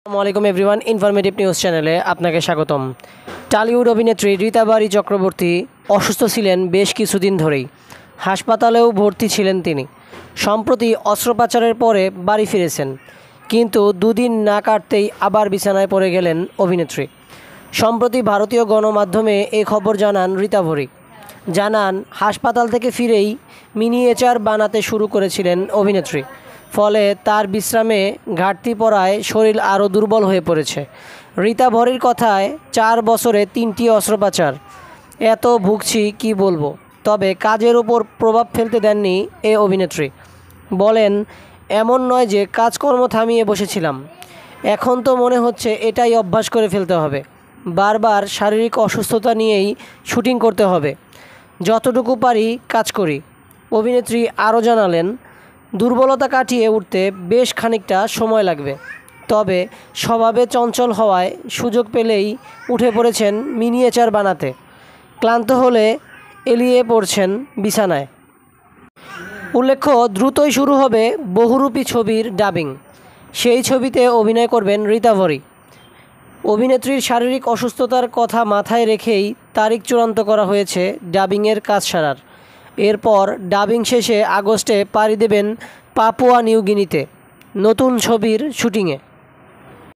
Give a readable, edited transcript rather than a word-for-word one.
আসসালামু everyone, informative news চ্যানেলে আপনাকে স্বাগতম। টলিউড অভিনেত্রী রীতা বারি চক্রবর্তী অসুস্থ ছিলেন বেশ কিছুদিন ধরেই। হাসপাতালেও ভর্তি ছিলেন তিনি। সম্প্রতি অস্ত্রোপচারের পরে বাড়ি ফিরেছেন, কিন্তু দুদিন না কাটতেই আবার বিছানায় পড়ে গেলেন অভিনেত্রী। সম্প্রতি ভারতীয় গণমাধ্যমে এই খবর জানান রীতা বারি। জানান, হাসপাতাল থেকে ফিরেই মিনিয়েচার বানাতে শুরু করেছিলেন অভিনেত্রী। ফলে তার বিশ্রামে ঘাটতি পড়ায় শরীর আরও দুর্বল হয়ে পড়েছে। রীতা বারির কথায় 4 বছরে 3টি অস্ত্রোপচার। এত ভুগছি কি বলবো। তবে কাজের উপর প্রভাব ফেলতে দেননি এ অভিনেত্রী। বলেন, এমন নয় যে কাজকর্ম থামিয়ে বসেছিলাম, এখন তো মনে হচ্ছে এটাই অভ্যাস করে ফেলতে হবে। বারবার শারীরিক অসুস্থতা নিয়েই শুটিং করতে হবে, যতটুকু পারি কাজ করি। অভিনেত্রী আরও জানালেন, দুর্বলতা কাটিয়ে উঠতে বেশ খানিকটা সময় লাগবে, তবে স্বভাবে চঞ্চল হওয়ায় সুযোগ পেলেই উঠে পড়েছেন মিনিয়েচার বানাতে। ক্লান্ত হলে এলিয়ে পড়ছেন বিছানায়। উল্লেখ্য, দ্রুতই শুরু হবে বহুরূপী ছবির ডাবিং। সেই ছবিতে অভিনয় করবেন রীতা বারি। অভিনেত্রীর শারীরিক অসুস্থতার কথা মাথায় রেখেই তারিখ চূড়ান্ত করা হয়েছে ডাবিংয়ের কাজ সারার। এরপর ডাবিং শেষে আগস্টে পাড়ি দেবেন পাপুয়া নিউ গিনিতে নতুন ছবির শুটিংয়ে।